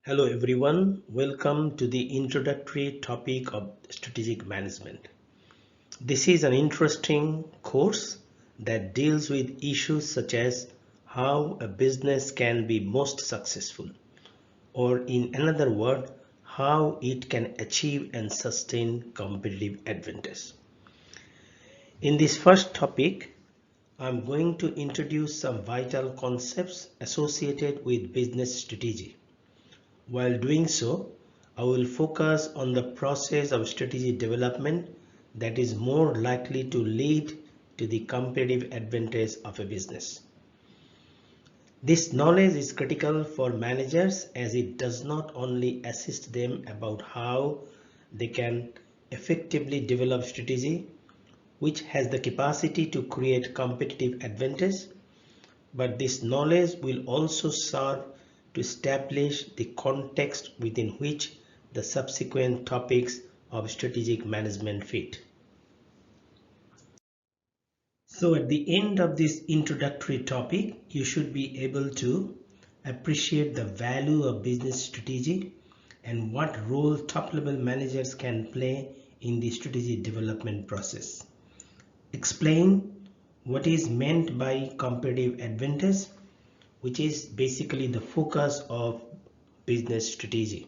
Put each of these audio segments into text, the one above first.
Hello everyone, welcome to the introductory topic of strategic management. This is an interesting course that deals with issues such as how a business can be most successful, or in another word, how it can achieve and sustain competitive advantage. In this first topic, I'm going to introduce some vital concepts associated with business strategy. While doing so, I will focus on the process of strategy development that is more likely to lead to the competitive advantage of a business. This knowledge is critical for managers as it does not only assist them about how they can effectively develop strategy, which has the capacity to create competitive advantage, but this knowledge will also serve to establish the context within which the subsequent topics of strategic management fit. So at the end of this introductory topic, you should be able to appreciate the value of business strategy and what role top-level managers can play in the strategy development process. Explain what is meant by competitive advantage, which is basically the focus of business strategy.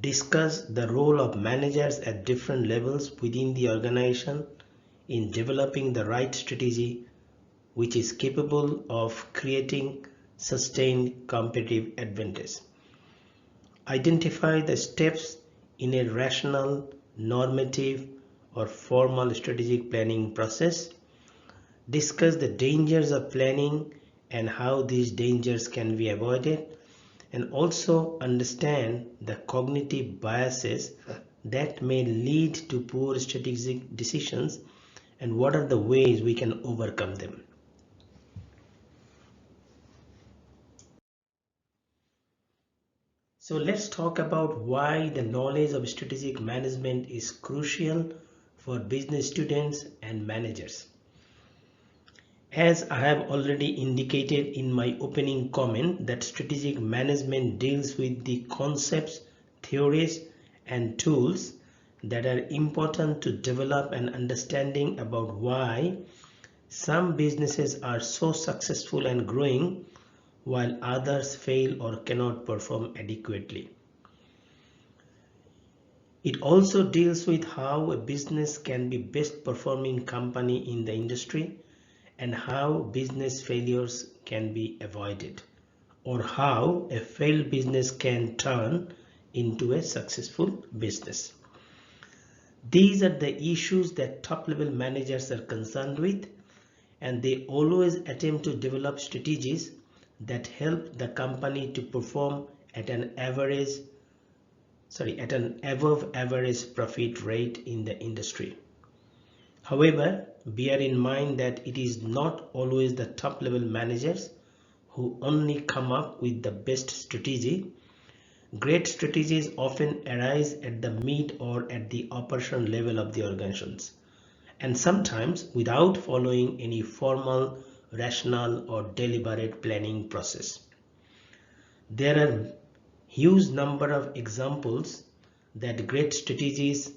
Discuss the role of managers at different levels within the organization in developing the right strategy which is capable of creating sustained competitive advantage. Identify the steps in a rational, normative, or formal strategic planning process. Discuss the dangers of planning and how these dangers can be avoided, and also understand the cognitive biases that may lead to poor strategic decisions and what are the ways we can overcome them. So let's talk about why the knowledge of strategic management is crucial for business students and managers. As I have already indicated in my opening comment that strategic management deals with the concepts, theories, and tools that are important to develop an understanding about why some businesses are so successful and growing while others fail or cannot perform adequately. It also deals with how a business can be best performing company in the industry and how business failures can be avoided, or how a failed business can turn into a successful business. These are the issues that top-level managers are concerned with, and they always attempt to develop strategies that help the company to perform at an above average profit rate in the industry. However, bear in mind that it is not always the top level managers who only come up with the best strategy. Great strategies often arise at the mid or at the operational level of the organizations, and sometimes without following any formal, rational or deliberate planning process. There are huge number of examples that great strategies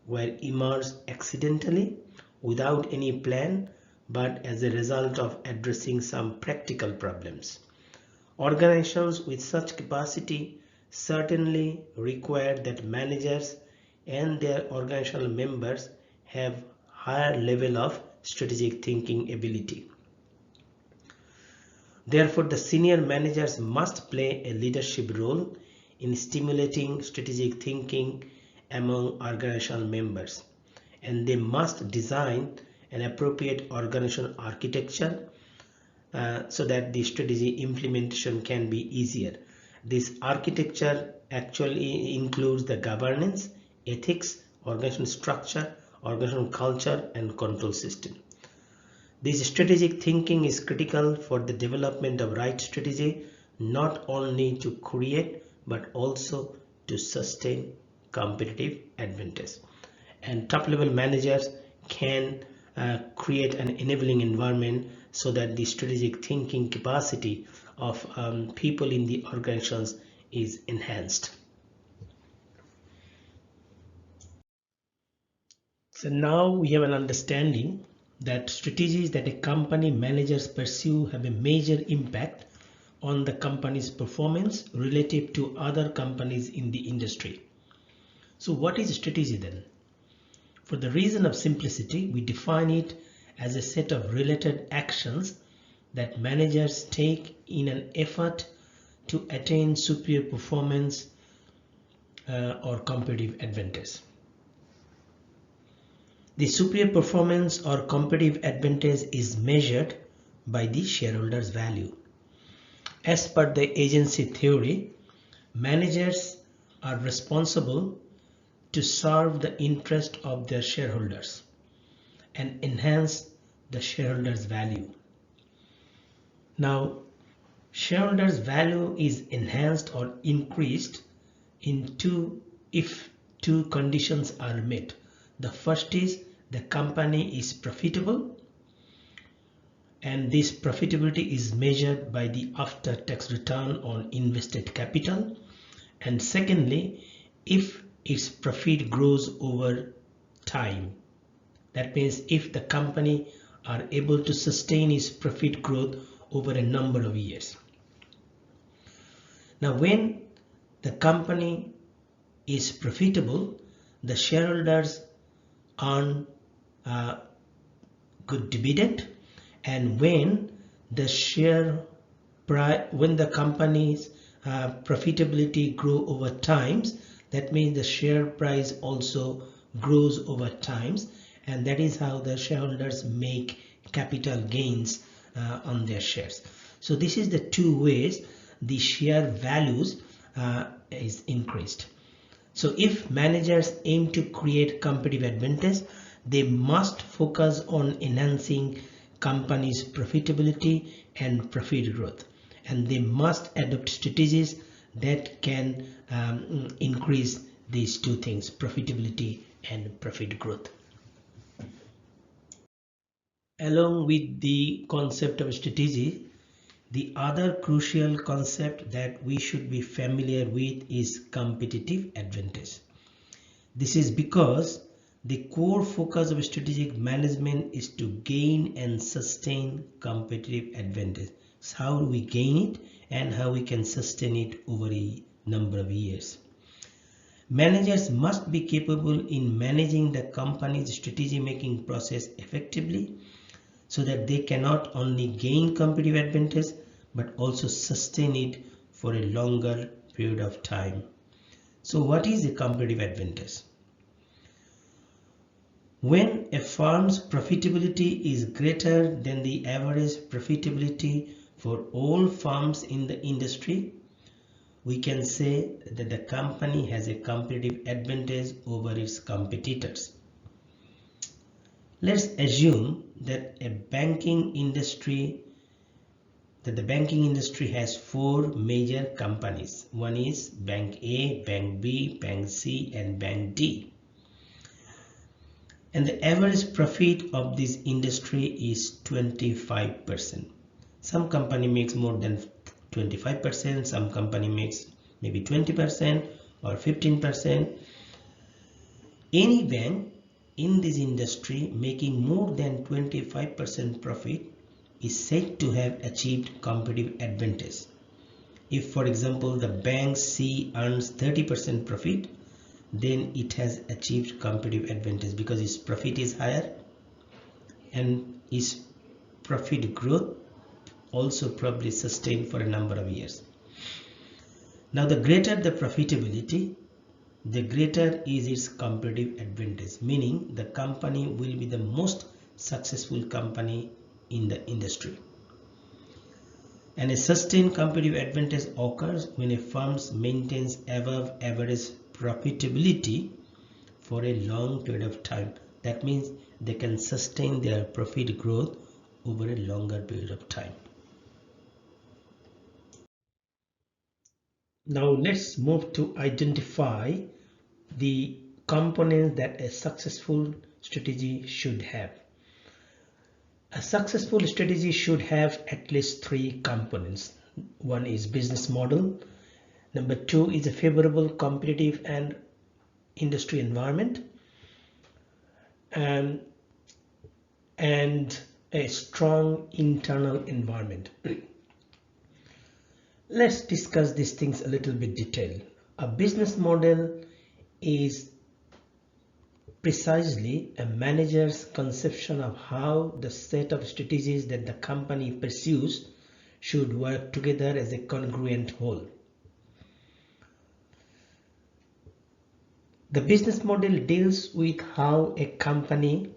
were emerged accidentally without any plan but as a result of addressing some practical problems. Organizations with such capacity certainly require that managers and their organizational members have higher level of strategic thinking ability. Therefore, the senior managers must play a leadership role in stimulating strategic thinking among organizational members, and they must design an appropriate organizational architecture so that the strategy implementation can be easier. This architecture actually includes the governance, ethics, organizational structure, organizational culture, and control system. This strategic thinking is critical for the development of right strategy, not only to create but also to sustain competitive advantage. And top level managers can create an enabling environment so that the strategic thinking capacity of people in the organizations is enhanced. So now we have an understanding that strategies that a company managers pursue have a major impact on the company's performance relative to other companies in the industry. So what is strategy then? For the reason of simplicity, we define it as a set of related actions that managers take in an effort to attain superior performance or competitive advantage. The superior performance or competitive advantage is measured by the shareholders' value. As per the agency theory, managers are responsible to serve the interest of their shareholders and enhance the shareholders' value. Now, shareholders' value is enhanced or increased if two conditions are met. The first is the company is profitable, and this profitability is measured by the after-tax return on invested capital. And secondly, if its profit grows over time. That means if the company are able to sustain its profit growth over a number of years. Now, when the company is profitable, the shareholders earn good dividend, and when the company's profitability grow over times, that means the share price also grows over times, and that is how the shareholders make capital gains on their shares. So this is the two ways the share values is increased. So if managers aim to create competitive advantage, they must focus on enhancing company's profitability and profit growth, and they must adopt strategies that can increase these two things, profitability and profit growth. Along with the concept of strategy, the other crucial concept that we should be familiar with is competitive advantage. This is because the core focus of strategic management is to gain and sustain competitive advantage. So how do we gain it and how we can sustain it over a number of years? Managers must be capable in managing the company's strategy making process effectively, so that they can not only gain competitive advantage but also sustain it for a longer period of time. So what is a competitive advantage? When a firm's profitability is greater than the average profitability for all firms in the industry, we can say that the company has a competitive advantage over its competitors. Let's assume that the banking industry has four major companies. One is Bank A, Bank B, Bank C, and Bank D. And the average profit of this industry is 25%. Some company makes more than 25%, some company makes maybe 20% or 15%. Any bank in this industry making more than 25% profit is said to have achieved competitive advantage. If, for example, the bank C earns 30% profit, then it has achieved competitive advantage because its profit is higher and its profit growth also probably sustained for a number of years. Now, the greater the profitability, the greater is its competitive advantage, meaning the company will be the most successful company in the industry. And a sustained competitive advantage occurs when a firm maintains above average profitability for a long period of time. That means they can sustain their profit growth over a longer period of time. Now let's move to identify the components that a successful strategy should have. A successful strategy should have at least three components. One is business model, Number two is a favorable competitive and industry environment, and a strong internal environment. Let's discuss these things a little bit detail. A business model is precisely a manager's conception of how the set of strategies that the company pursues should work together as a congruent whole. The business model deals with how a company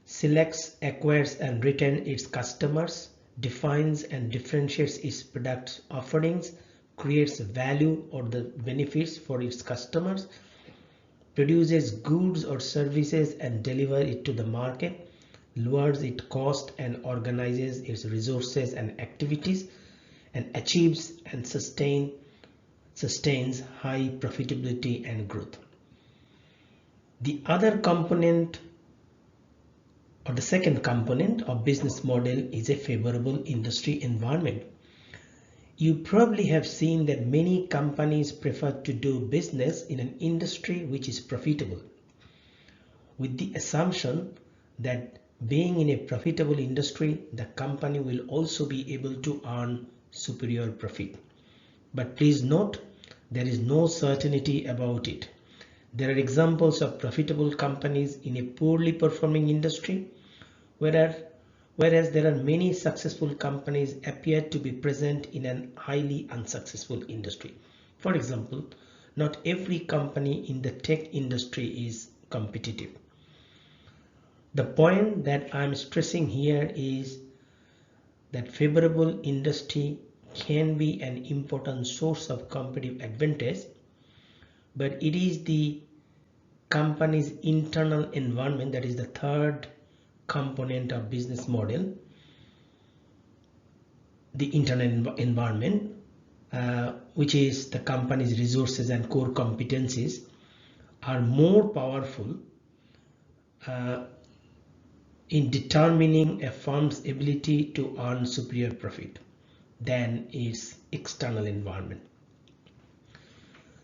selects, acquires and retains its customers, defines and differentiates its product offerings, creates value or the benefits for its customers, produces goods or services and deliver it to the market, lowers its cost and organizes its resources and activities, and achieves and sustains high profitability and growth. The other component, or the second component of business model, is a favorable industry environment. You probably have seen that many companies prefer to do business in an industry which is profitable, with the assumption that being in a profitable industry, the company will also be able to earn superior profit. But please note, there is no certainty about it. There are examples of profitable companies in a poorly performing industry, whereas there are many successful companies appear to be present in a highly unsuccessful industry. For example, not every company in the tech industry is competitive. The point that I'm stressing here is that favorable industry can be an important source of competitive advantage, but it is the company's internal environment that is the third component of business model. The internal environment, which is the company's resources and core competencies, are more powerful in determining a firm's ability to earn superior profit than its external environment.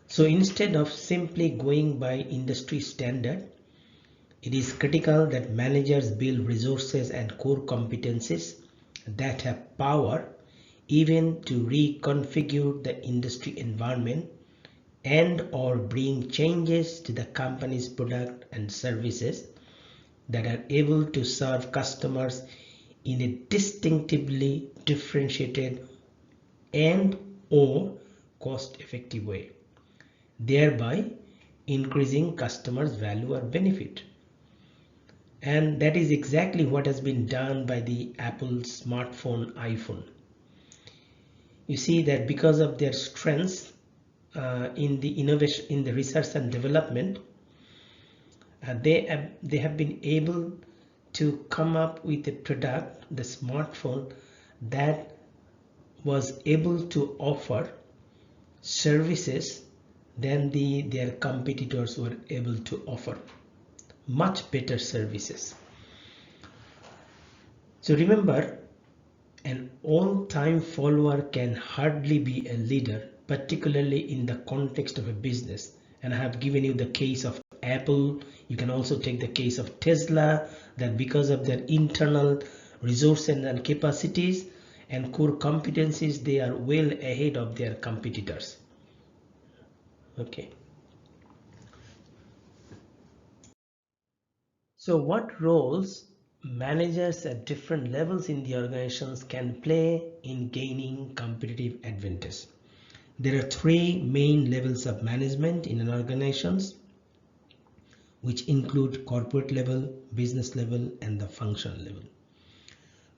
So instead of simply going by industry standard, it is critical that managers build resources and core competencies that have power even to reconfigure the industry environment and or bring changes to the company's product and services that are able to serve customers in a distinctively differentiated and or cost-effective way, thereby increasing customers' value or benefit. And that is exactly what has been done by the Apple smartphone iPhone. You see that because of their strengths in the innovation, in the research and development, they have been able to come up with a product, the smartphone, that was able to offer services than their competitors were able to offer. Much better services. So remember, an all-time follower can hardly be a leader, particularly in the context of a business. And I have given you the case of Apple. You can also take the case of Tesla, that because of their internal resources and capacities and core competencies, they are well ahead of their competitors. Okay. So what roles managers at different levels in the organizations can play in gaining competitive advantage? There are three main levels of management in an organization, which include corporate level, business level, and the functional level.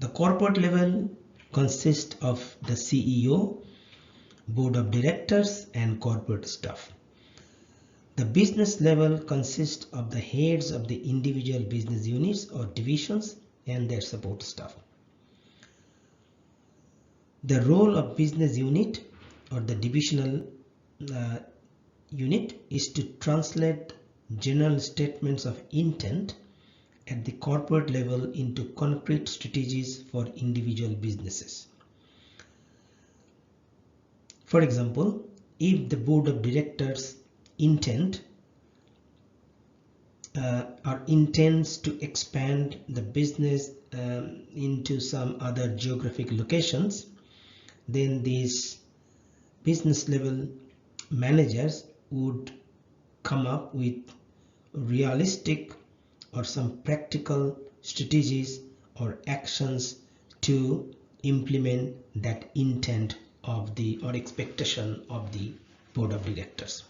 The corporate level consists of the CEO, board of directors, and corporate staff. The business level consists of the heads of the individual business units or divisions and their support staff. The role of business unit or the divisional unit is to translate general statements of intent at the corporate level into concrete strategies for individual businesses. For example, if the board of directors intends to expand the business into some other geographic locations, then these business level managers would come up with realistic or some practical strategies or actions to implement that intent of the or expectation of the board of directors.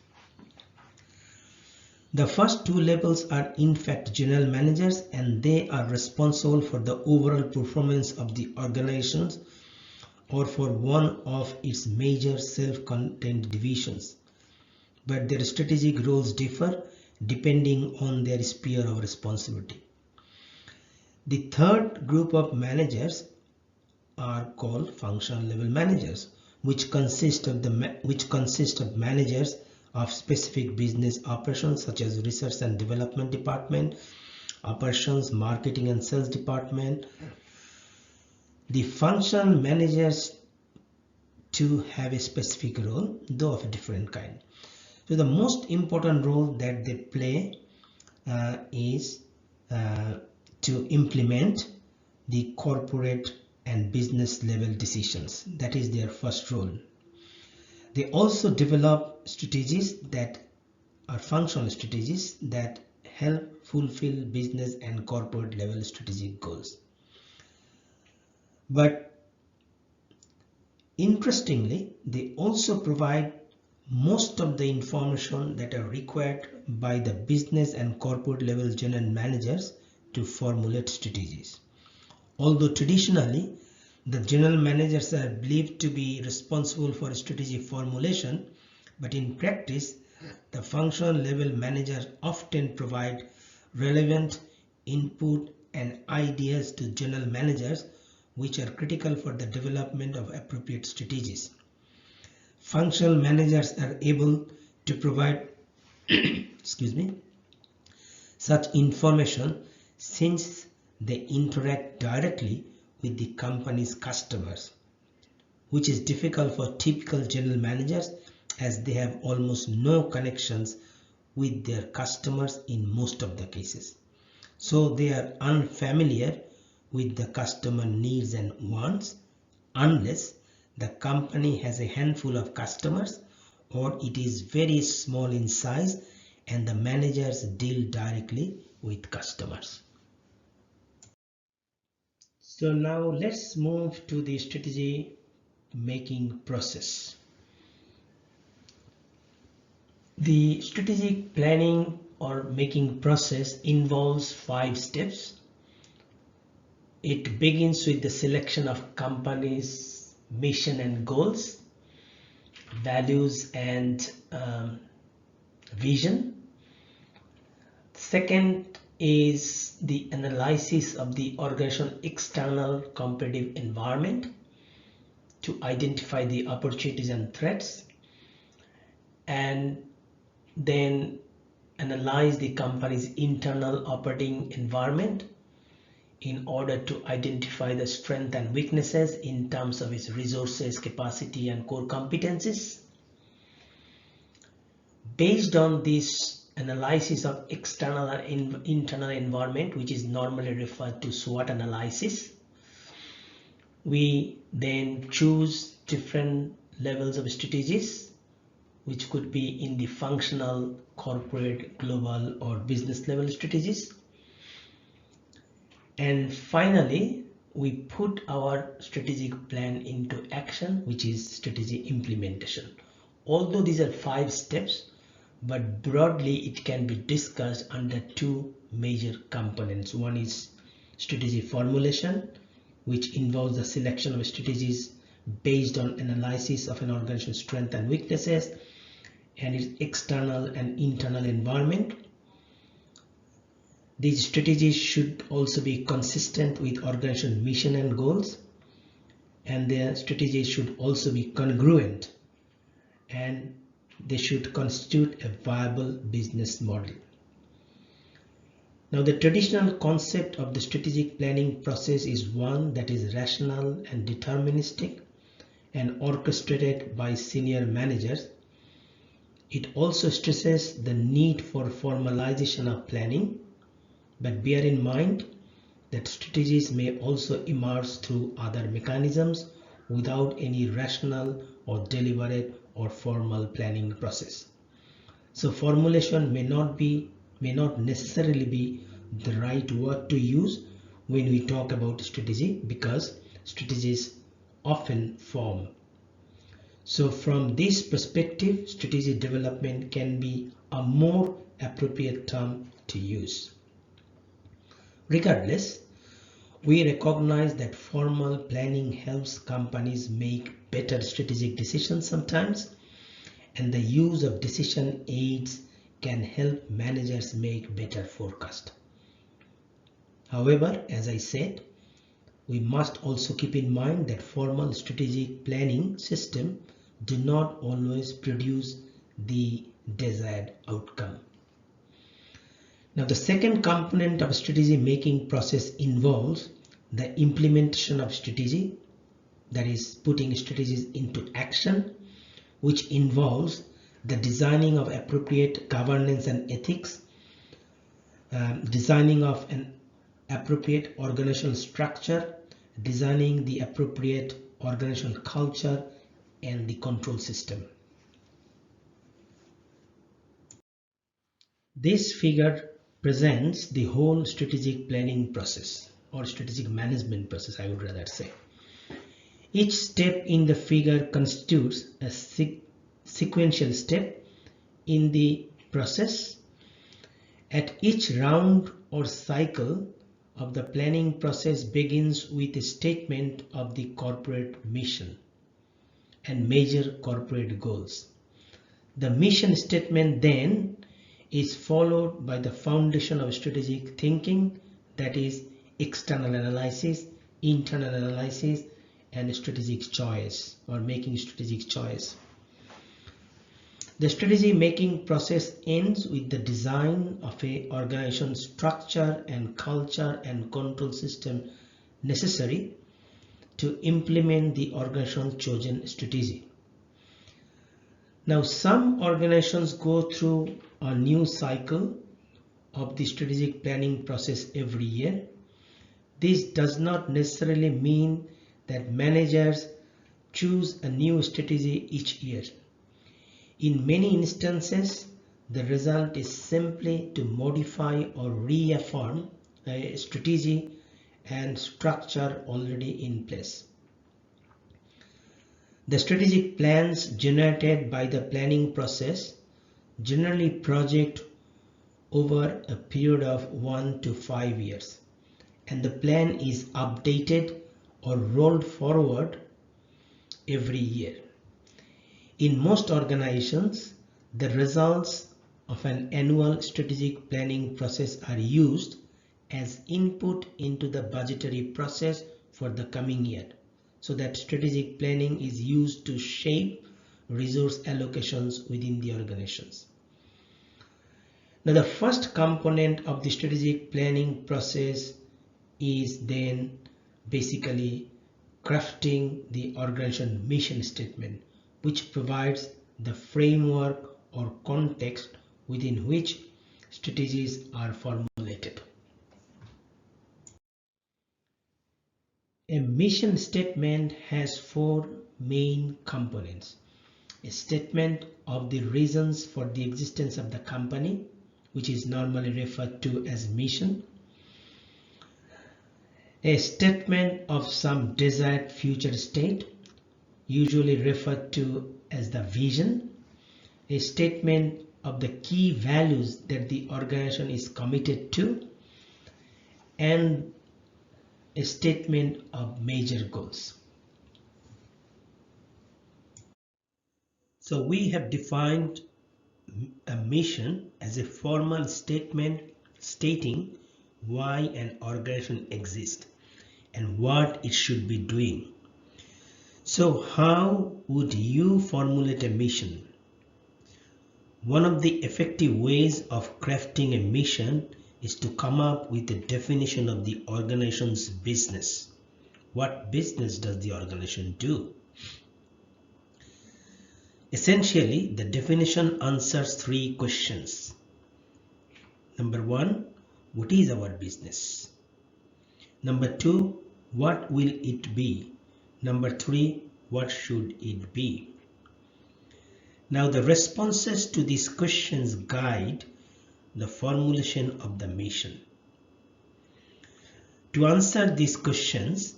The first two levels are in fact general managers, and they are responsible for the overall performance of the organizations or for one of its major self-contained divisions. But their strategic roles differ depending on their sphere of responsibility. The third group of managers are called functional level managers, which consist of managers of specific business operations such as research and development department, operations, marketing and sales department. The functional managers too have a specific role, though of a different kind. So the most important role that they play is to implement the corporate and business level decisions. That is their first role. They also develop strategies that are functional strategies that help fulfill business and corporate level strategic goals. But interestingly, they also provide most of the information that are required by the business and corporate level general managers to formulate strategies. Although traditionally the general managers are believed to be responsible for strategy formulation, but in practice the functional level managers often provide relevant input and ideas to general managers which are critical for the development of appropriate strategies. Functional managers are able to provide such information since they interact directly with the company's customers, which is difficult for typical general managers as they have almost no connections with their customers in most of the cases. So they are unfamiliar with the customer needs and wants unless the company has a handful of customers or it is very small in size and the managers deal directly with customers. So now let's move to the strategy making process. The strategic planning or making process involves 5 steps. It begins with the selection of company's mission and goals, values and vision. Second is the analysis of the organizational external competitive environment to identify the opportunities and threats, and then analyze the company's internal operating environment in order to identify the strengths and weaknesses in terms of its resources, capacity and core competencies. Based on this analysis of external and internal environment, which is normally referred to SWOT analysis, we then choose different levels of strategies, which could be in the functional, corporate, global or business level strategies. And finally, we put our strategic plan into action, which is strategy implementation. Although these are 5 steps, but broadly it can be discussed under 2 major components. One is strategy formulation, which involves the selection of strategies based on analysis of an organization's strengths and weaknesses and its external and internal environment. These strategies should also be consistent with organizational mission and goals, and their strategies should also be congruent, and they should constitute a viable business model. Now, the traditional concept of the strategic planning process is one that is rational and deterministic and orchestrated by senior managers It also stresses the need for formalization of planning, but bear in mind that strategies may also emerge through other mechanisms without any rational or deliberate or formal planning process. So formulation may not necessarily be the right word to use when we talk about strategy, because strategies often form. So from this perspective, strategy development can be a more appropriate term to use. Regardless, we recognize that formal planning helps companies make better strategic decisions sometimes, and the use of decision aids can help managers make better forecasts. However, as I said, we must also keep in mind that formal strategic planning systems do not always produce the desired outcome. Now, the second component of strategy making process involves the implementation of strategy, that is putting strategies into action, which involves the designing of appropriate governance and ethics, designing of an appropriate organizational structure, designing the appropriate organizational culture, and the control system. This figure presents the whole strategic planning process, or strategic management process, I would rather say. Each step in the figure constitutes a sequential step in the process. At each round or cycle of the planning process begins with a statement of the corporate mission and major corporate goals. The mission statement then is followed by the foundation of strategic thinking, that is external analysis, internal analysis, and strategic choice, or making strategic choice. The strategy making process ends with the design of a organization structure and culture and control system necessary to implement the organization's chosen strategy. Now, some organizations go through a new cycle of the strategic planning process every year. This does not necessarily mean that managers choose a new strategy each year. In many instances, the result is simply to modify or reaffirm a strategy and structure already in place. The strategic plans generated by the planning process generally project over a period of 1 to 5 years, and the plan is updated or rolled forward every year. In most organizations, the results of an annual strategic planning process are used as input into the budgetary process for the coming year, so that strategic planning is used to shape resource allocations within the organizations. Now, the first component of the strategic planning process is then basically crafting the organization mission statement, which provides the framework or context within which strategies are formulated. A mission statement has 4 main components: a statement of the reasons for the existence of the company, which is normally referred to as mission; a statement of some desired future state, usually referred to as the vision; a statement of the key values that the organization is committed to; and a statement of major goals. So we have defined a mission as a formal statement stating why an organization exists and what it should be doing. So how would you formulate a mission? One of the effective ways of crafting a mission is to come up with a definition of the organization's business. What business does the organization do? Essentially, the definition answers three questions. Number one, what is our business? Number two, what will it be? Number three, what should it be? Now, the responses to these questions guide the formulation of the mission. To answer these questions,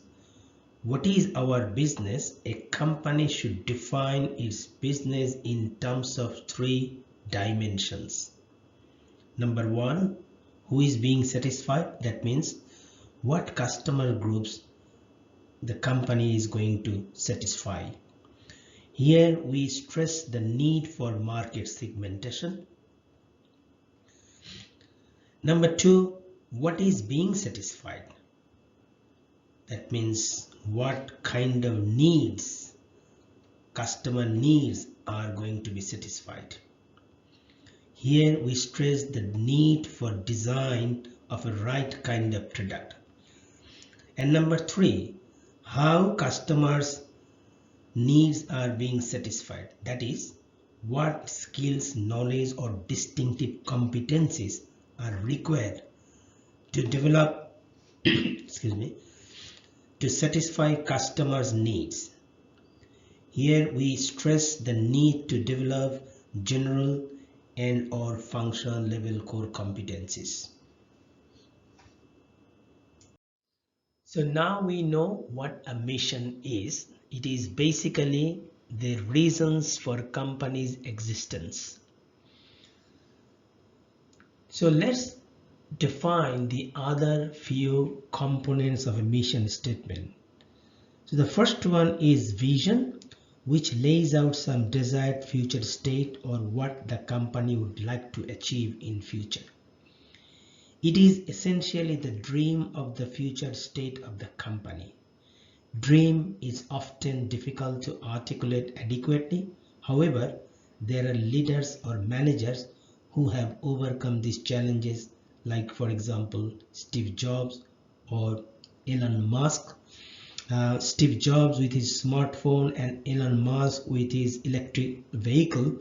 what is our business? A company should define its business in terms of three dimensions. Number one, who is being satisfied? That means what customer groups the company is going to satisfy. Here we stress the need for market segmentation. Number two, what is being satisfied? That means what kind of needs, customer needs, are going to be satisfied. Here we stress the need for design of a right kind of product. And number three, how customers' needs are being satisfied. That is, what skills, knowledge, or distinctive competencies are required to develop excuse me, to satisfy customers' needs. Here we stress the need to develop general and or functional level core competencies. So now we know what a mission is. It is basically the reasons for a company's existence. So let's define the other few components of a mission statement. So the first one is vision, which lays out some desired future state or what the company would like to achieve in future. It is essentially the dream of the future state of the company. Dream is often difficult to articulate adequately. However, there are leaders or managers who have overcome these challenges, like for example Steve Jobs or Elon Musk. Steve Jobs with his smartphone and Elon Musk with his electric vehicle,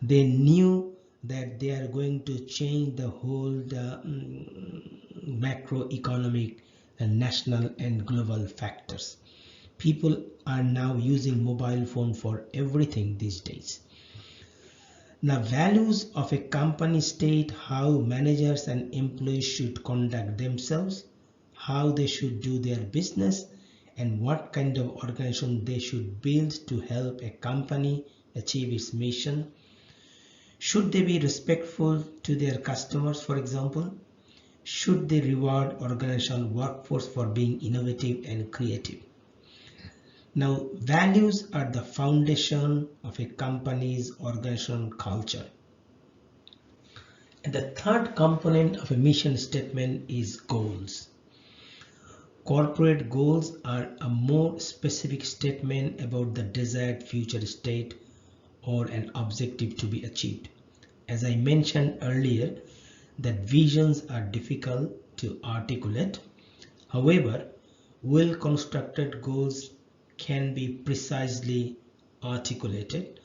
they knew that they are going to change the whole macroeconomic and national and global factors. People are now using mobile phone for everything these days. Now, values of a company state how managers and employees should conduct themselves, how they should do their business, and what kind of organization they should build to help a company achieve its mission. Should they be respectful to their customers, for example? Should they reward organizational workforce for being innovative and creative? Now, values are the foundation of a company's organizational culture. And the third component of a mission statement is goals. Corporate goals are a more specific statement about the desired future state or an objective to be achieved. As I mentioned earlier, that visions are difficult to articulate. However, well-constructed goals can be precisely articulated.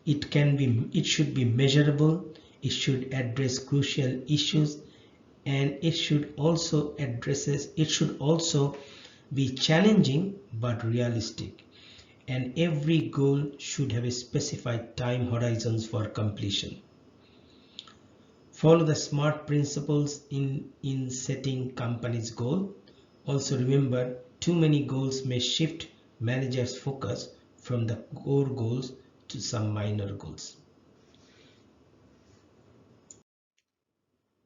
It should be measurable, it should address crucial issues, and it should also be challenging but realistic. And every goal should have a specified time horizons for completion. Follow the SMART principles in setting company's goal. Also remember, too many goals may shift managers' focus from the core goals to some minor goals.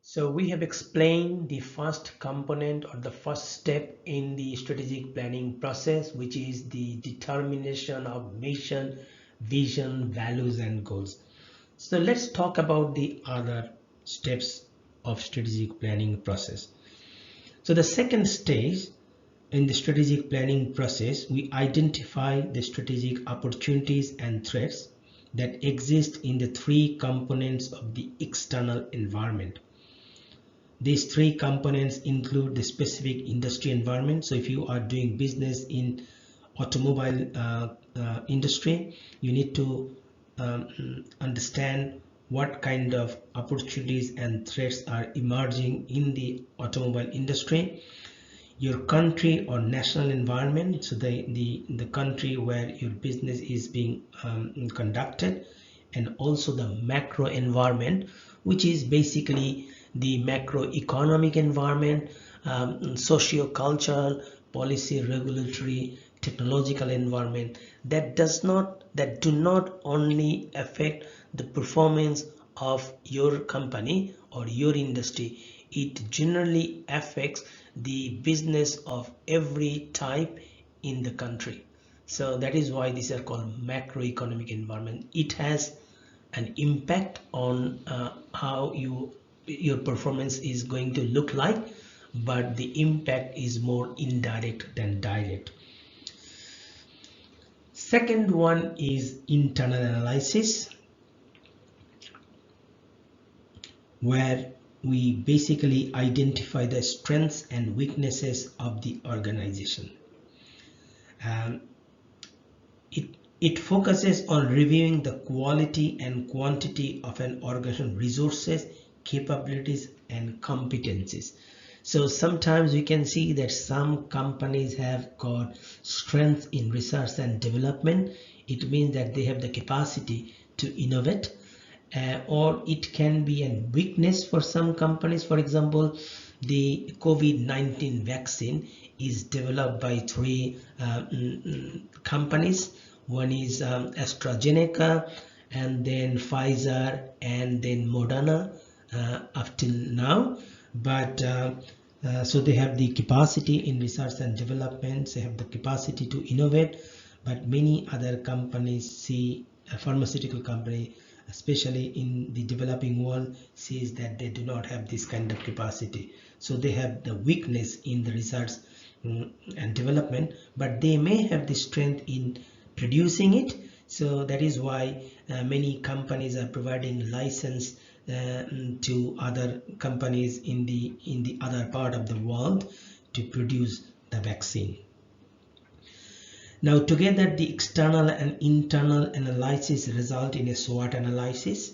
So we have explained the first component or the first step in the strategic planning process, which is the determination of mission, vision, values, and goals. So let's talk about the other steps of strategic planning process. So the second stage in the strategic planning process, we identify the strategic opportunities and threats that exist in the three components of the external environment. These three components include the specific industry environment. So if you are doing business in automobile industry, you need to understand what kind of opportunities and threats are emerging in the automobile industry, your country or national environment, so the country where your business is being conducted, and also the macro environment, which is basically the macroeconomic environment, socio-cultural, policy, regulatory, technological environment that do not only affect the performance of your company or your industry, it generally affects the business of every type in the country. So that is why these are called macroeconomic environment. It has an impact on how your performance is going to look like, but the impact is more indirect than direct. Second one is internal analysis, where we basically identify the strengths and weaknesses of the organization. It focuses on reviewing the quality and quantity of an organization resources, capabilities, and competencies. So sometimes we can see that some companies have got strength in research and development. It means that they have the capacity to innovate, or it can be a weakness for some companies. For example, the COVID-19 vaccine is developed by three companies. One is AstraZeneca, and then Pfizer, and then Moderna up till now. But so they have the capacity in research and development, they have the capacity to innovate, but many other companies see a pharmaceutical company, especially in the developing world, sees that they do not have this kind of capacity. So they have the weakness in the research and development, but they may have the strength in producing it. So that is why many companies are providing license to other companies in the other part of the world to produce the vaccine. Now together, the external and internal analysis result in a SWOT analysis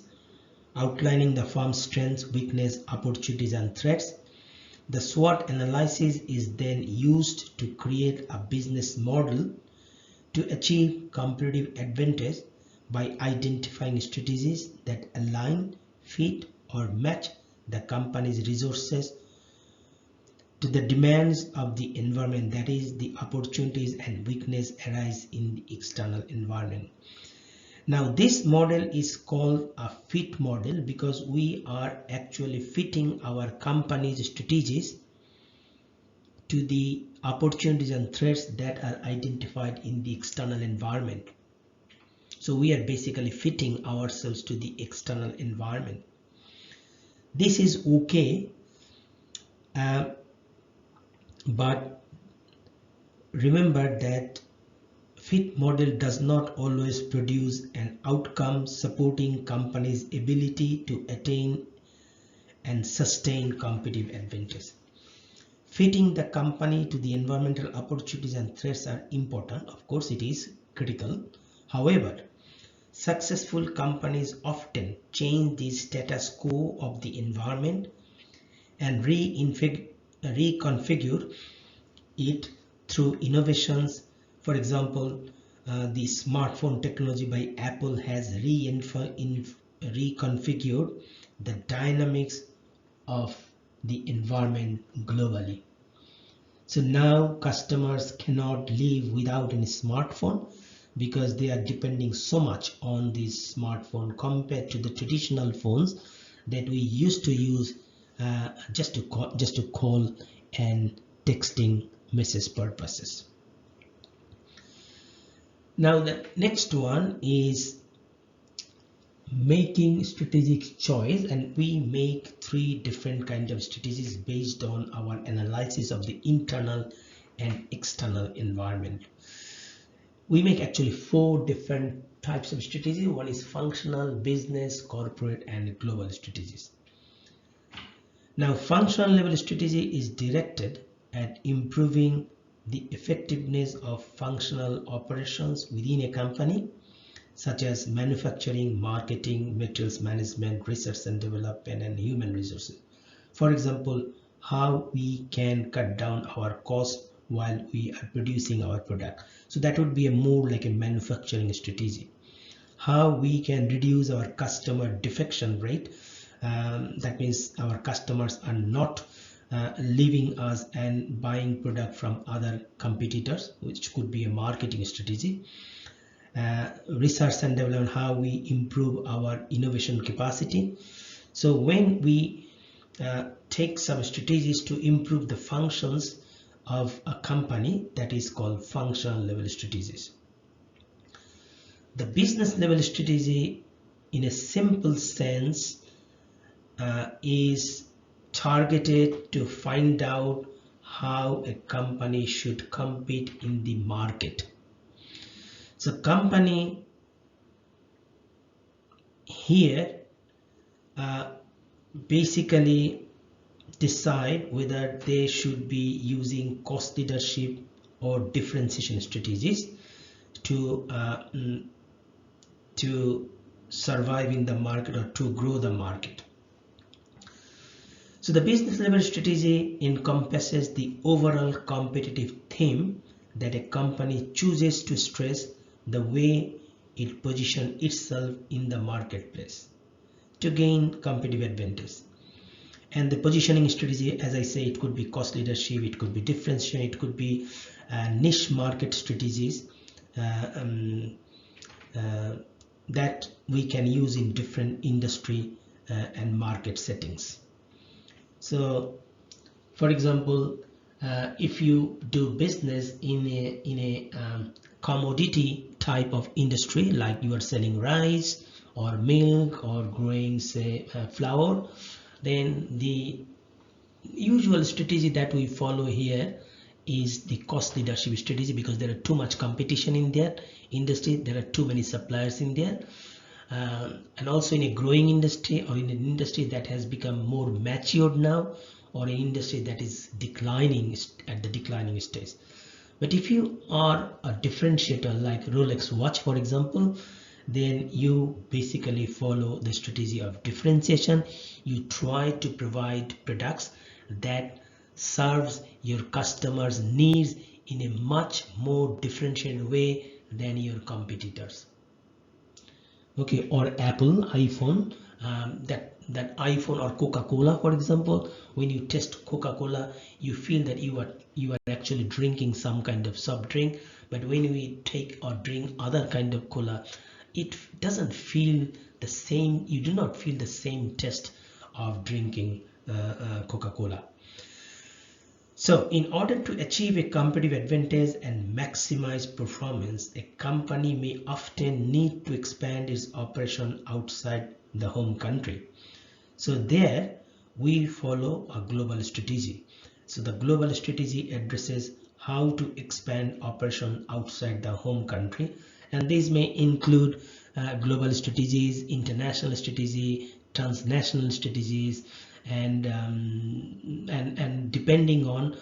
outlining the firm's strengths, weakness, opportunities, and threats. The SWOT analysis is then used to create a business model to achieve competitive advantage by identifying strategies that align, fit, or match the company's resources to the demands of the environment, that is, the opportunities and weakness arise in the external environment. Now this model is called a fit model because we are actually fitting our company's strategies to the opportunities and threats that are identified in the external environment. So we are basically fitting ourselves to the external environment. This is okay, but remember that fit model does not always produce an outcome supporting company's ability to attain and sustain competitive advantage. Fitting the company to the environmental opportunities and threats are important. Of course, it is critical. However, successful companies often change the status quo of the environment and reconfigure it through innovations. For example, the smartphone technology by Apple has reconfigured the dynamics of the environment globally. So now customers cannot live without any smartphone because they are depending so much on this smartphone compared to the traditional phones that we used to use just to call and texting message purposes. Now the next one is making strategic choice, and we make three different kind of strategies based on our analysis of the internal and external environment. We make actually four different types of strategy. One is functional, business, corporate, and global strategies. Now functional level strategy is directed at improving the effectiveness of functional operations within a company, such as manufacturing, marketing, materials management, research and development, and human resources. For example, how we can cut down our cost while we are producing our product. So that would be a more like a manufacturing strategy. How we can reduce our customer defection rate. That means our customers are not leaving us and buying product from other competitors, which could be a marketing strategy. Research and development, how we improve our innovation capacity. So when we take some strategies to improve the functions of a company, that is called functional level strategies. The business level strategy, in a simple sense, is targeted to find out how a company should compete in the market. So company here basically decide whether they should be using cost leadership or differentiation strategies to survive in the market or to grow the market. So the business level strategy encompasses the overall competitive theme that a company chooses to stress the way it positions itself in the marketplace to gain competitive advantage. And the positioning strategy, as I say, it could be cost leadership, it could be differentiation, it could be niche market strategies that we can use in different industry and market settings. So, for example, if you do business in a commodity type of industry, like you are selling rice or milk or growing, say, flour, then the usual strategy that we follow here is the cost leadership strategy, because there are too much competition in that industry, there are too many suppliers in there, and also in a growing industry or in an industry that has become more matured now, or an industry that is declining at the declining stage. But if you are a differentiator like Rolex watch, for example, then you basically follow the strategy of differentiation. You try to provide products that serves your customers' needs in a much more differentiated way than your competitors. Okay, or Apple iPhone, that iPhone or Coca-Cola, for example, when you test Coca-Cola, you feel that you are actually drinking some kind of soft drink. But when we take or drink other kind of cola, it doesn't feel the same. You do not feel the same taste of drinking Coca-Cola. So in order to achieve a competitive advantage and maximize performance, a company may often need to expand its operation outside the home country. So there we follow a global strategy. So the global strategy addresses how to expand operation outside the home country, and these may include global strategies, international strategy, transnational strategies, and depending on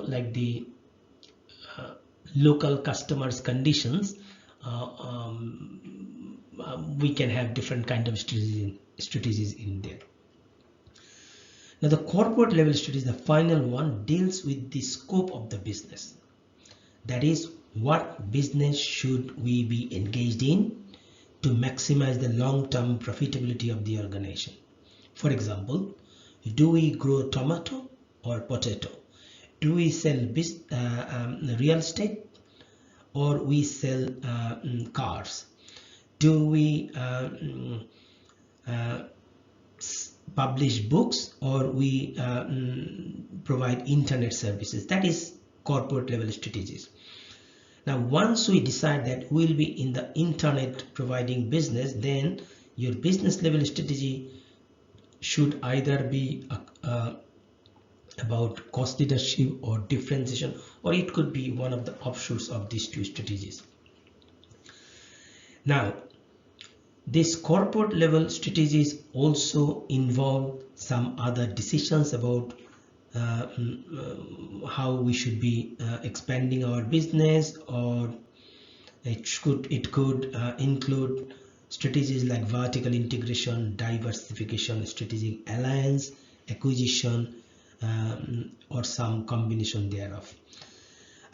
like the local customers conditions, we can have different kind of strategies in there. Now the corporate level strategy, the final one, deals with the scope of the business. That is, what business should we be engaged in to maximize the long-term profitability of the organization. For example, do we grow tomato or potato? Do we sell real estate, or we sell cars? Do we publish books, or we provide internet services? That is corporate level strategies. Now once we decide that we'll be in the internet providing business, then your business level strategy should either be about cost leadership or differentiation, or it could be one of the offshoots of these two strategies. Now these corporate level strategies also involve some other decisions about how we should be expanding our business, or It could include strategies like vertical integration, diversification, strategic alliance, acquisition, or some combination thereof.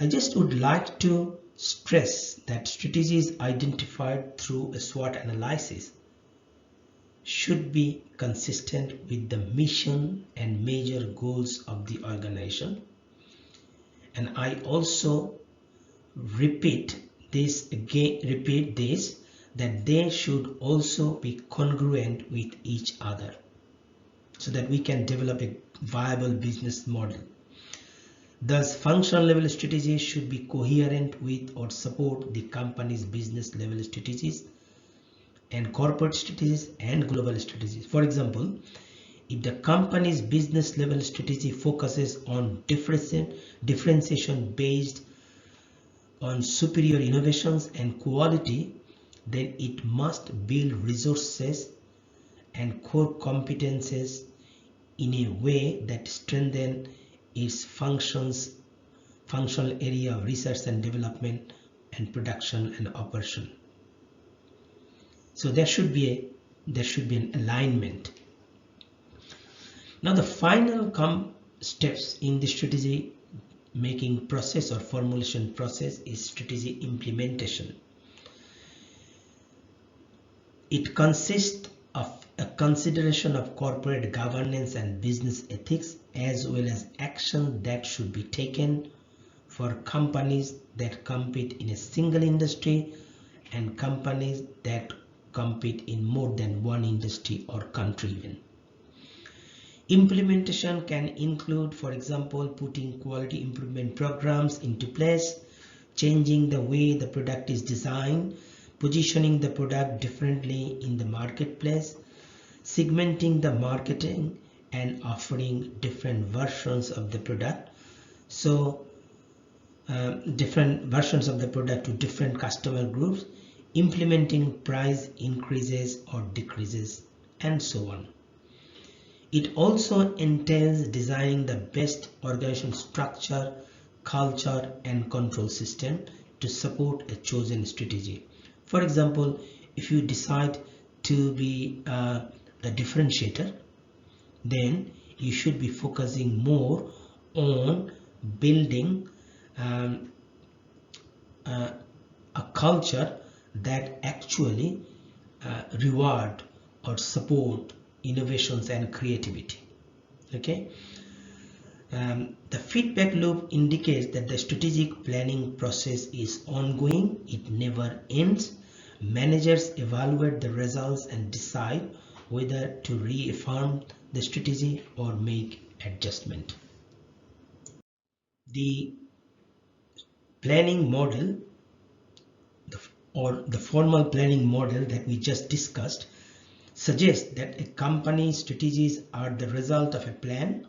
I just would like to stress that strategies identified through a SWOT analysis should be consistent with the mission and major goals of the organization. And I also repeat this that they should also be congruent with each other so that we can develop a viable business model. Thus, functional level strategies should be coherent with or support the company's business level strategies and corporate strategies and global strategies. For example, if the company's business level strategy focuses on differentiation based on superior innovations and quality, then it must build resources and core competences in a way that strengthen its functional area of research and development and production and operation. So there should be an alignment. Now the final steps in the strategy making process or formulation process is strategy implementation. It consists of a consideration of corporate governance and business ethics, as well as action that should be taken for companies that compete in a single industry and companies that compete in more than one industry or country even. Implementation can include, for example, putting quality improvement programs into place, changing the way the product is designed, positioning the product differently in the marketplace, segmenting the marketing, and offering different versions of the product. So different versions of the product to different customer groups, implementing price increases or decreases, and so on. It also entails designing the best organization structure, culture, and control system to support a chosen strategy. For example, if you decide to be a differentiator, then you should be focusing more on building a culture that actually reward or support innovations and creativity. Okay. The feedback loop indicates that the strategic planning process is ongoing. It never ends. Managers evaluate the results and decide whether to reaffirm the strategy or make adjustment. The planning model or the formal planning model that we just discussed suggests that a company's strategies are the result of a plan.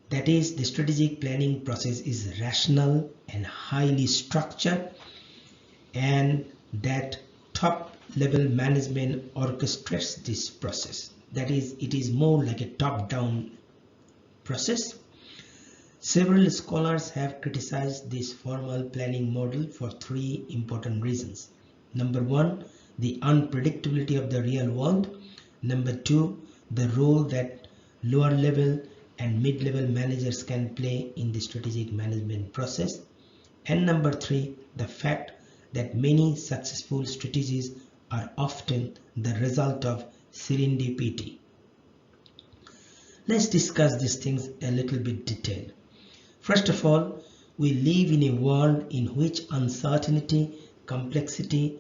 That is, the strategic planning process is rational and highly structured, and that top level management orchestrates this process. That is, it is more like a top-down process. Several scholars have criticized this formal planning model for three important reasons. Number one, the unpredictability of the real world. Number two, the role that lower level and mid-level managers can play in the strategic management process. And number three, the fact that many successful strategies are often the result of serendipity. Let's discuss these things a little bit detailed. First of all, we live in a world in which uncertainty, complexity,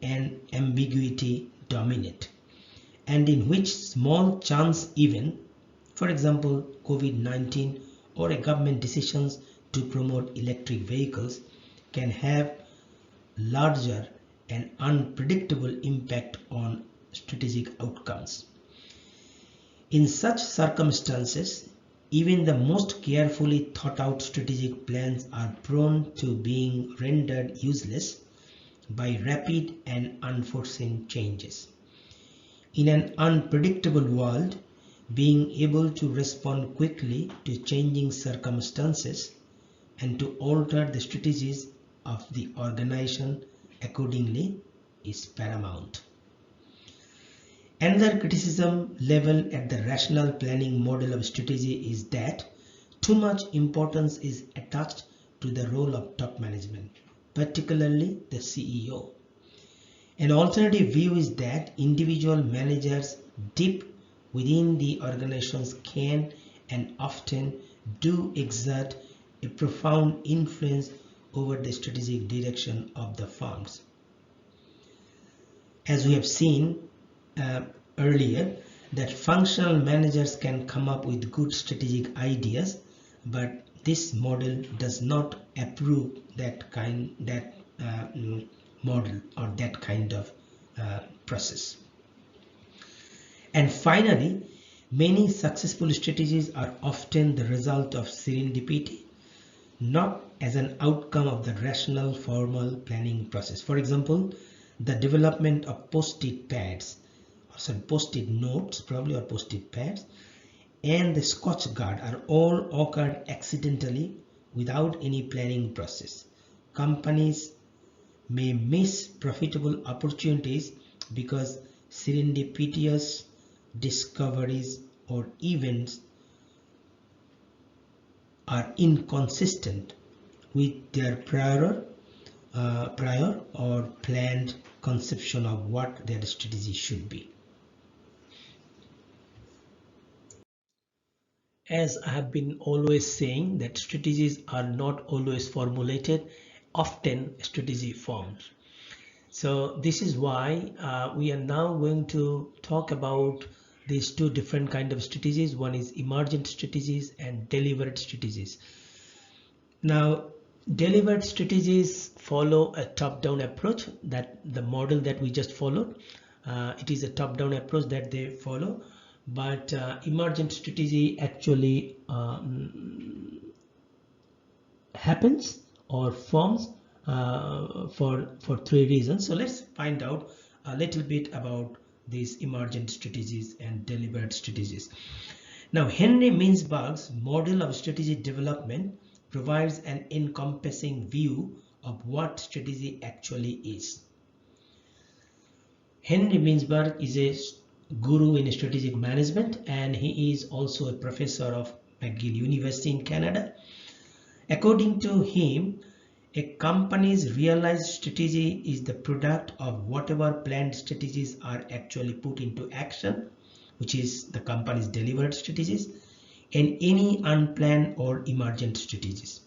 and ambiguity dominate, and in which small chance event, for example COVID-19 or a government decisions to promote electric vehicles, can have larger and unpredictable impact on strategic outcomes. In such circumstances, even the most carefully thought out strategic plans are prone to being rendered useless by rapid and unforeseen changes. In an unpredictable world, being able to respond quickly to changing circumstances and to alter the strategies of the organization accordingly is paramount. Another criticism level at the rational planning model of strategy is that too much importance is attached to the role of top management, particularly the CEO. An alternative view is that individual managers deep within the organizations can and often do exert a profound influence over the strategic direction of the firms. As we have seen earlier, that functional managers can come up with good strategic ideas, but this model does not approve that model or that kind of process. And finally, many successful strategies are often the result of serendipity, not as an outcome of the rational formal planning process. For example, the development of post-it pads, post-it notes probably, or post-it pads, and the Scotch Guard are all occurred accidentally without any planning process. Companies may miss profitable opportunities because serendipitous discoveries or events are inconsistent with their prior or planned conception of what their strategy should be. As I have been always saying, that strategies are not always formulated, often strategy forms. So this is why we are now going to talk about these two different kind of strategies. One is emergent strategies and deliberate strategies. Now, deliberate strategies follow a top-down approach, that the model that we just followed. It is a top-down approach that they follow, but emergent strategy actually happens or forms for three reasons. So let's find out a little bit about these emergent strategies and deliberate strategies. Now, Henry Mintzberg's model of strategy development provides an encompassing view of what strategy actually is. Henry Mintzberg is a guru in strategic management, and he is also a professor of McGill University in Canada. According to him, a company's realized strategy is the product of whatever planned strategies are actually put into action, which is the company's delivered strategies, and any unplanned or emergent strategies.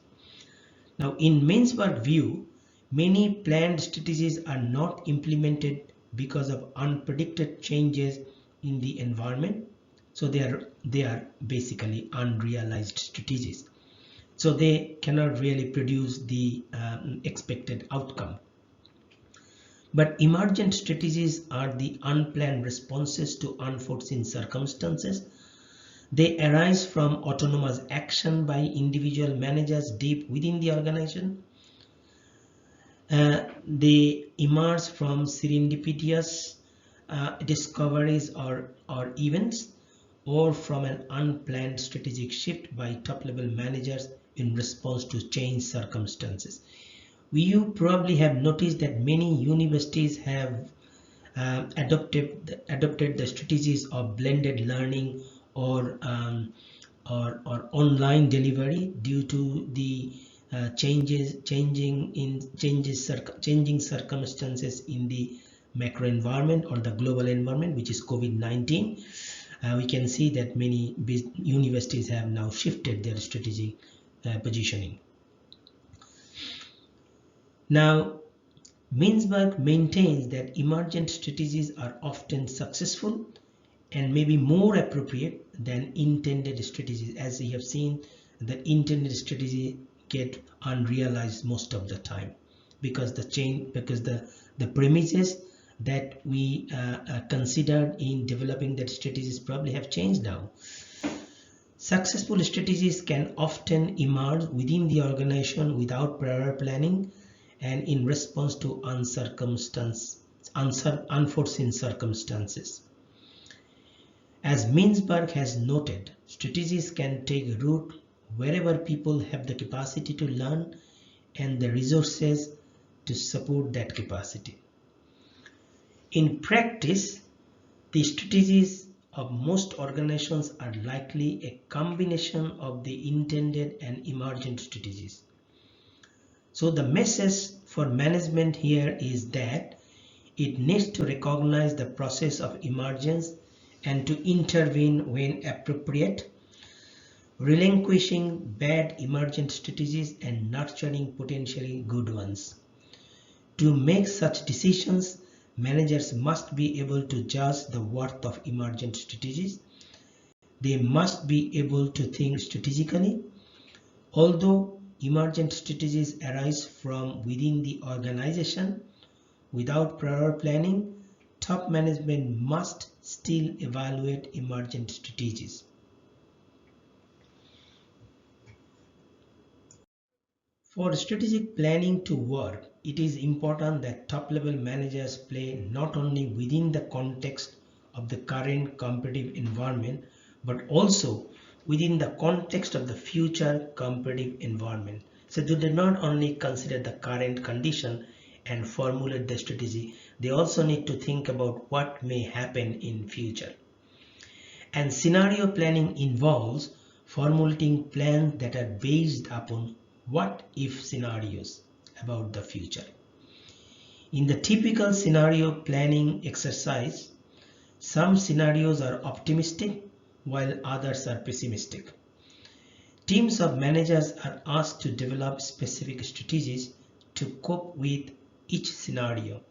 Now, in Mintzberg's view, many planned strategies are not implemented because of unpredicted changes in the environment. So they are basically unrealized strategies. So they cannot really produce the expected outcome. But emergent strategies are the unplanned responses to unforeseen circumstances. They arise from autonomous action by individual managers deep within the organization. They emerge from serendipitous discoveries or events, or from an unplanned strategic shift by top-level managers in response to changed circumstances. You probably have noticed that many universities have adopted the strategies of blended learning or online delivery due to the changing circumstances in the macro environment or the global environment, which is COVID-19. We can see that many universities have now shifted their strategic positioning. Now, Mintzberg maintains that emergent strategies are often successful and may be more appropriate than intended strategies. As we have seen, the intended strategy get unrealized most of the time because the premises that we considered in developing that strategies probably have changed now. Successful strategies can often emerge within the organization without prior planning and in response to unforeseen circumstances. As Mintzberg has noted, strategies can take root wherever people have the capacity to learn and the resources to support that capacity. In practice, the strategies of most organizations are likely a combination of the intended and emergent strategies. So the message for management here is that it needs to recognize the process of emergence and to intervene when appropriate, relinquishing bad emergent strategies and nurturing potentially good ones. To make such decisions, managers must be able to judge the worth of emergent strategies. They must be able to think strategically. Although emergent strategies arise from within the organization, without prior planning, top management must still evaluate emergent strategies. For strategic planning to work, it is important that top-level managers play not only within the context of the current competitive environment, but also within the context of the future competitive environment. So they do not only consider the current condition and formulate the strategy, they also need to think about what may happen in future. And scenario planning involves formulating plans that are based upon what if scenarios about the future. In the typical scenario planning exercise, some scenarios are optimistic while others are pessimistic. Teams of managers are asked to develop specific strategies to cope with each scenario.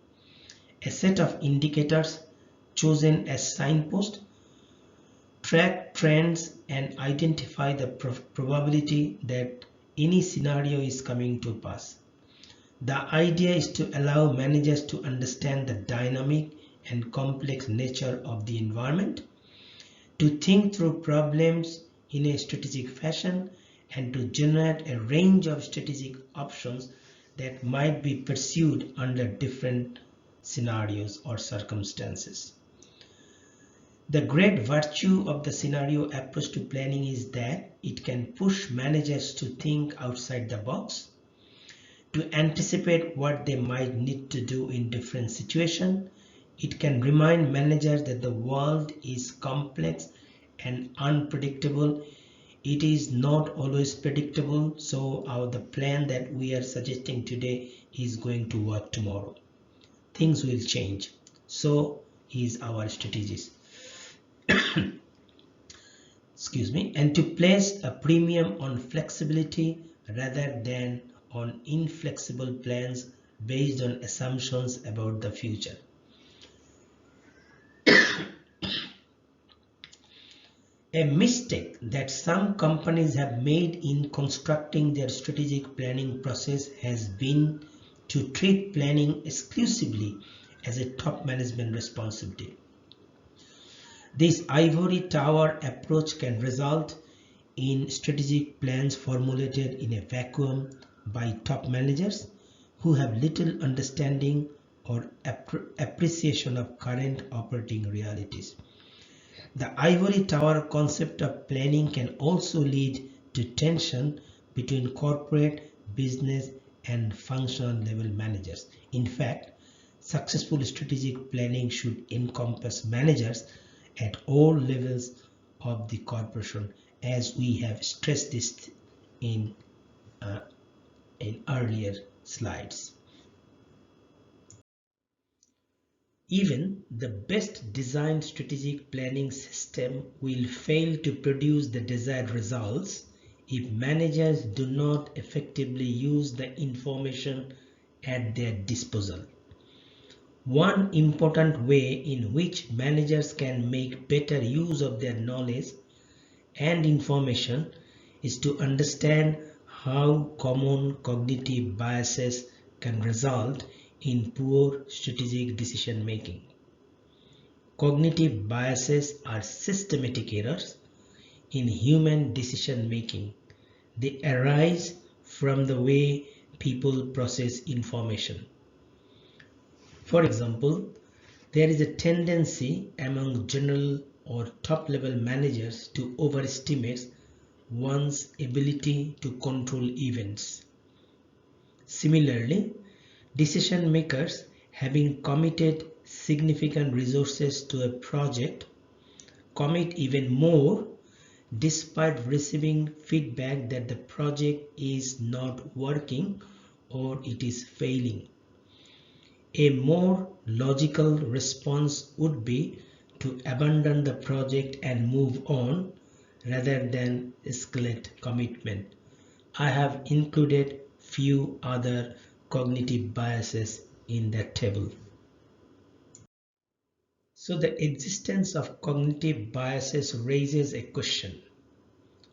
A set of indicators chosen as signposts track trends and identify the probability that any scenario is coming to pass. The idea is to allow managers to understand the dynamic and complex nature of the environment, to think through problems in a strategic fashion, and to generate a range of strategic options that might be pursued under different scenarios or circumstances. The great virtue of the scenario approach to planning is that it can push managers to think outside the box, to anticipate what they might need to do in different situations. It can remind managers that the world is complex and unpredictable. It is not always predictable, so the plan that we are suggesting today is going to work tomorrow. Things will change. So is our strategies. Excuse me, and to place a premium on flexibility rather than on inflexible plans based on assumptions about the future. A mistake that some companies have made in constructing their strategic planning process has been to treat planning exclusively as a top management responsibility. This ivory tower approach can result in strategic plans formulated in a vacuum by top managers who have little understanding or appreciation of current operating realities. The ivory tower concept of planning can also lead to tension between corporate, business, and functional level managers. In fact, successful strategic planning should encompass managers at all levels of the corporation, as we have stressed this in earlier slides. Even the best designed strategic planning system will fail to produce the desired results if managers do not effectively use the information at their disposal. One important way in which managers can make better use of their knowledge and information is to understand how common cognitive biases can result in poor strategic decision making. Cognitive biases are systematic errors in human decision making. They arise from the way people process information. For example, there is a tendency among general or top-level managers to overestimate one's ability to control events. Similarly, decision makers having committed significant resources to a project commit even more despite receiving feedback that the project is not working or it is failing. A more logical response would be to abandon the project and move on rather than escalate commitment. I have included few other cognitive biases in that table. So the existence of cognitive biases raises a question.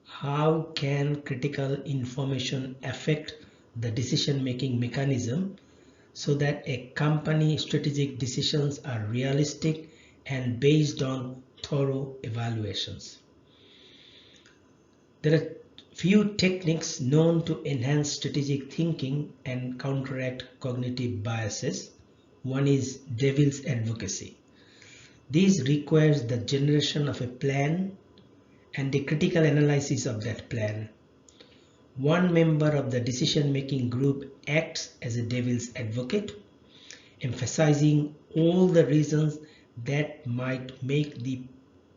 How can critical information affect the decision-making mechanism so that a company strategic decisions are realistic and based on thorough evaluations? There are few techniques known to enhance strategic thinking and counteract cognitive biases. One is devil's advocacy. This requires the generation of a plan and the critical analysis of that plan. One member of the decision-making group acts as a devil's advocate, emphasizing all the reasons that might make the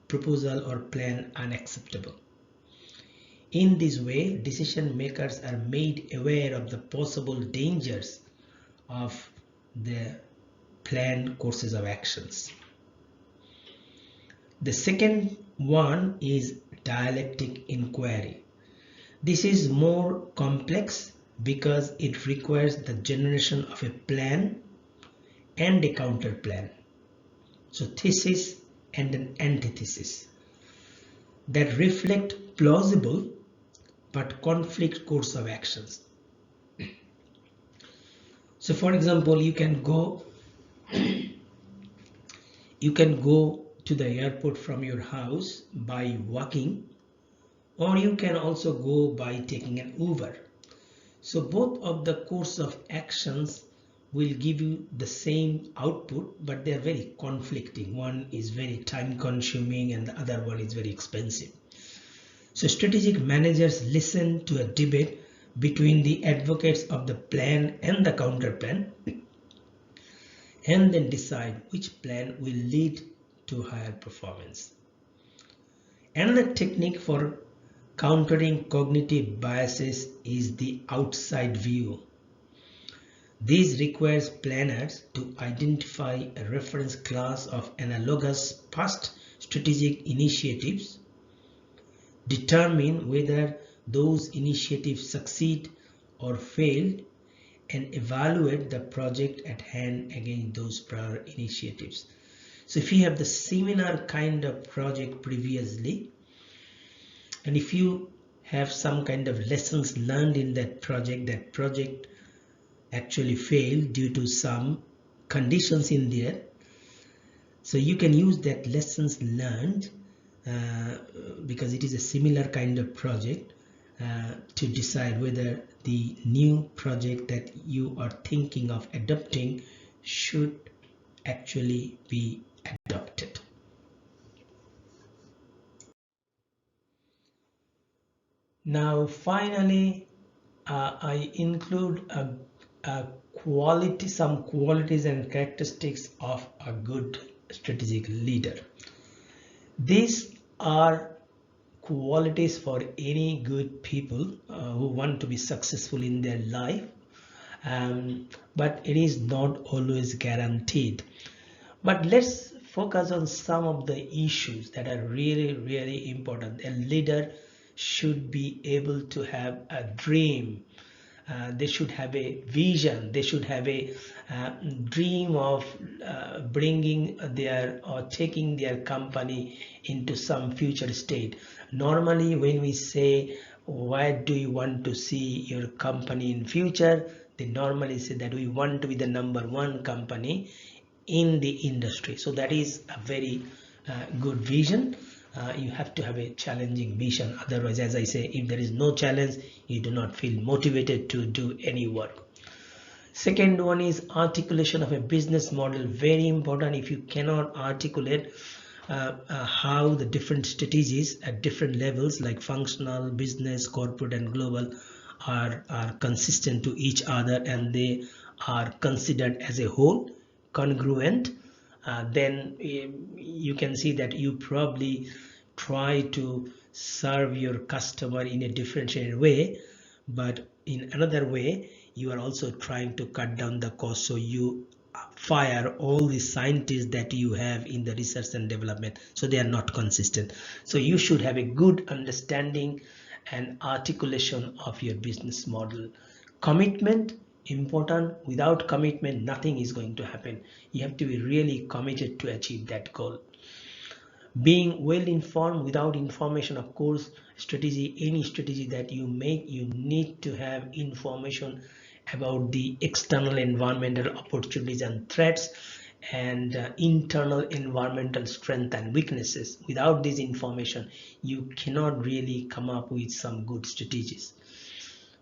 proposal or plan unacceptable. In this way, decision makers are made aware of the possible dangers of the planned courses of actions. The second one is dialectic inquiry. This is more complex because it requires the generation of a plan and a counter plan. So thesis and an antithesis that reflect plausible but conflict course of actions. So for example, you can go to the airport from your house by walking, or you can also go by taking an Uber. So both of the course of actions will give you the same output, but they are very conflicting. One is very time consuming and the other one is very expensive. So strategic managers listen to a debate between the advocates of the plan and the counter plan and then decide which plan will lead to higher performance. Another technique for countering cognitive biases is the outside view. This requires planners to identify a reference class of analogous past strategic initiatives, determine whether those initiatives succeed or failed, and evaluate the project at hand against those prior initiatives. So if you have the similar kind of project previously, and if you have some kind of lessons learned in that project actually failed due to some conditions in there, so you can use that lessons learned because it is a similar kind of project to decide whether the new project that you are thinking of adopting should actually be adopted. Now finally, I include some qualities and characteristics of a good strategic leader. These are qualities for any good people who want to be successful in their life, but it is not always guaranteed. But let's focus on some of the issues that are really important. A leader should be able to have a dream. They should have a vision. They should have a dream of bringing their or taking their company into some future state. Normally, when we say, where do you want to see your company in future, they normally say that we want to be the #1 company in the industry. So that is a very good vision. You have to have a challenging vision. Otherwise, as I say, if there is no challenge, you do not feel motivated to do any work. Second one is articulation of a business model. Very important. If you cannot articulate how the different strategies at different levels like functional, business, corporate and global are consistent to each other and they are considered as a whole, congruent, then you can see that you probably try to serve your customer in a differentiated way, but in another way you are also trying to cut down the cost, so you fire all the scientists that you have in the research and development, so they are not consistent. So you should have a good understanding and articulation of your business model. Commitment important. Without commitment nothing is going to happen. You have to be really committed to achieve that goal. Being well informed. Without information, of course, strategy, any strategy that you make, you need to have information about the external environmental opportunities and threats, and internal environmental strength and weaknesses. Without this information you cannot really come up with some good strategies.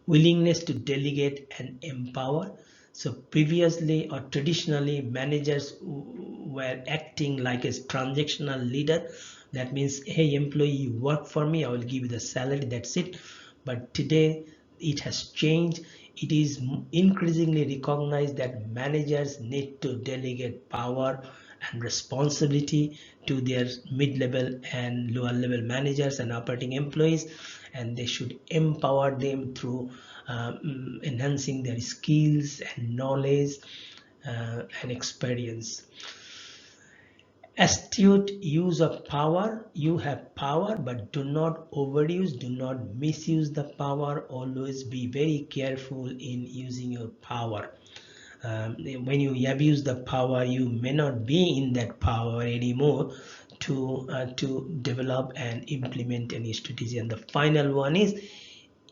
Willingness to delegate and empower. So previously or traditionally managers were acting like a transactional leader. That means, hey employee, you work for me, I will give you the salary, that's it. But today it has changed. It is increasingly recognized that managers need to delegate power and responsibility to their mid-level and lower level managers and operating employees, and they should empower them through enhancing their skills and knowledge and experience. Astute use of power. You have power, but do not overuse, do not misuse the power. Always be very careful in using your power. When you abuse the power, you may not be in that power anymore to develop and implement any strategy. And the final one is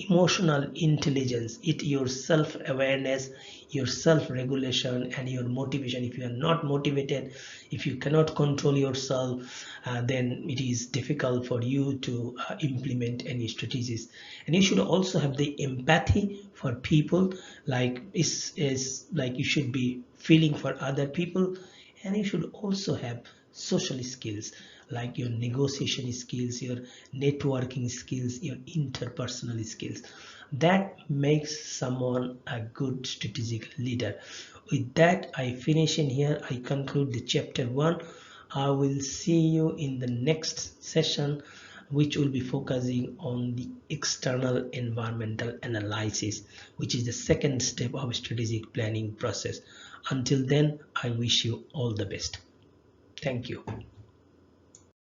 emotional intelligence. It your self-awareness, your self-regulation, and your motivation. If you are not motivated, if you cannot control yourself, then it is difficult for you to implement any strategies. And you should also have the empathy for people, like is like you should be feeling for other people. And you should also have social skills, like your negotiation skills, your networking skills, your interpersonal skills. That makes someone a good strategic leader. With that, I finish in here. I conclude the chapter 1. I will see you in the next session, which will be focusing on the external environmental analysis, which is the second step of strategic planning process. Until then, I wish you all the best. Thank you.